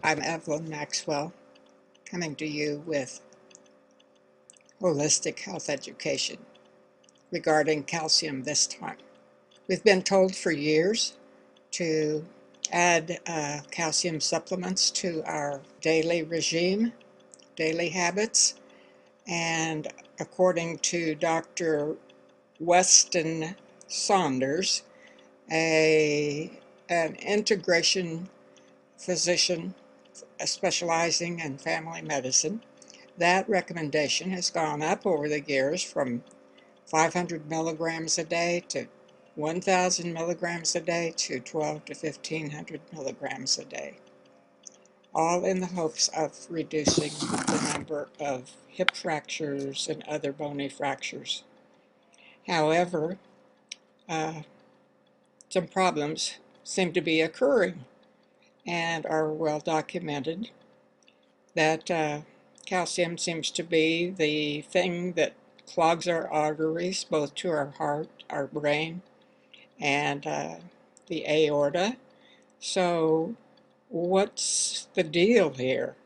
I'm Evelyn Maxwell, coming to you with holistic health education regarding calcium this time. We've been told for years to add calcium supplements to our daily regime, daily habits, and according to Dr. Weston Saunders, an integration physician specializing in family medicine, that recommendation has gone up over the years from 500 milligrams a day to 1,000 milligrams a day to 12 to 1,500 milligrams a day, all in the hopes of reducing the number of hip fractures and other bony fractures. However, some problems seem to be occurring and are well documented that calcium seems to be the thing that clogs our arteries, both to our heart, our brain, and the aorta. So what's the deal here?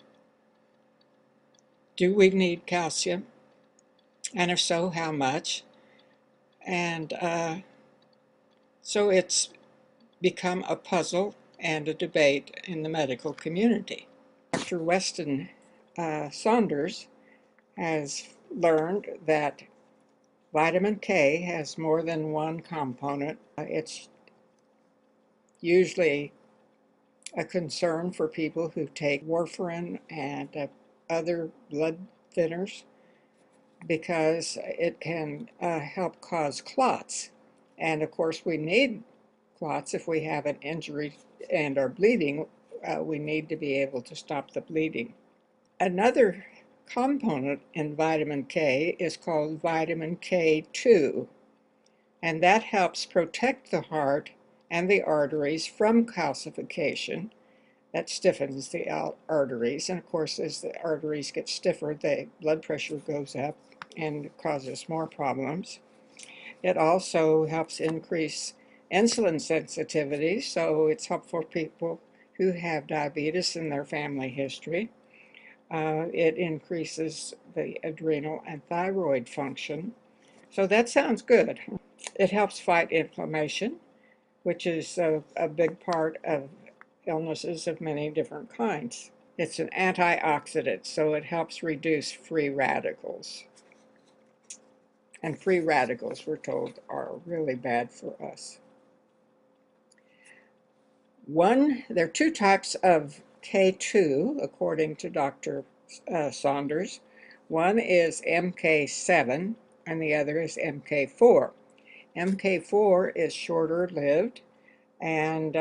Do we need calcium? And if so, how much? And so it's become a puzzle and a debate in the medical community. Dr. Weston Saunders has learned that vitamin K has more than one component. It's usually a concern for people who take warfarin and other blood thinners because it can help cause clots. And of course, we need clots if we have an injury and are bleeding. We need to be able to stop the bleeding. Another component in vitamin K is called vitamin K2, and that helps protect the heart and the arteries from calcification. That stiffens the arteries, and of course, as the arteries get stiffer, the blood pressure goes up and causes more problems. It also helps increase insulin sensitivity, so it's helpful for people who have diabetes in their family history. It increases the adrenal and thyroid function. So that sounds good. It helps fight inflammation, which is a big part of illnesses of many different kinds. It's an antioxidant, so it helps reduce free radicals. And free radicals, we're told, are really bad for us. There are two types of K2, according to Dr. Saunders. One is MK7, and the other is MK4. MK4 is shorter lived and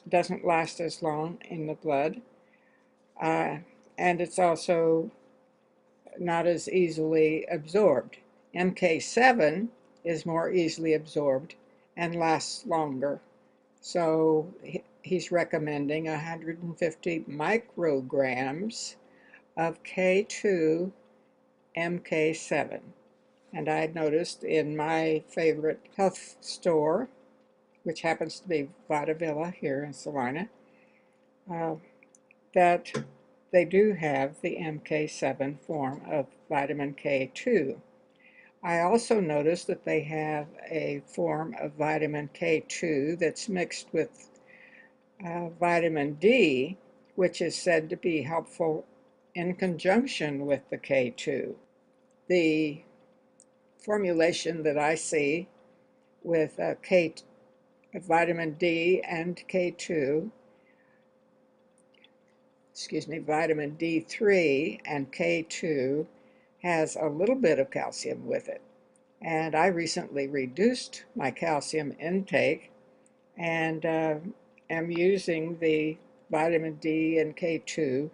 doesn't last as long in the blood. And it's also not as easily absorbed. MK7 is more easily absorbed and lasts longer. So he's recommending 150 micrograms of K2 MK7. And I noticed in my favorite health store, which happens to be VitaVilla here in Salina, that they do have the MK7 form of vitamin K2. I also noticed that they have a form of vitamin K2 that's mixed with vitamin D, which is said to be helpful in conjunction with the K2. The formulation that I see with vitamin D and K2, vitamin D3 and K2 has a little bit of calcium with it. And I recently reduced my calcium intake and am using the vitamin D and K2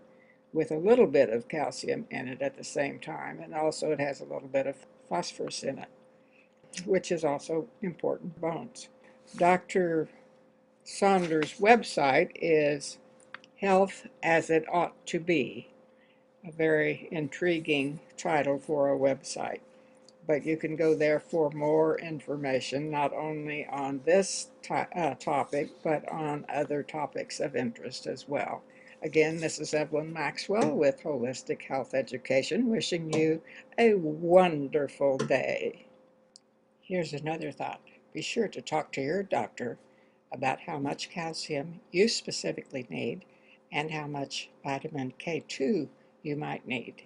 with a little bit of calcium in it at the same time. And also it has a little bit of phosphorus in it, which is also important for bones. Dr. Saunders' website is Health as It Ought to Be, a very intriguing title for a website. But you can go there for more information, not only on this topic, but on other topics of interest as well. Again, this is Evelyn Maxwell with Holistic Health Education, wishing you a wonderful day. Here's another thought. Be sure to talk to your doctor about how much calcium you specifically need and how much vitamin K2 you might need.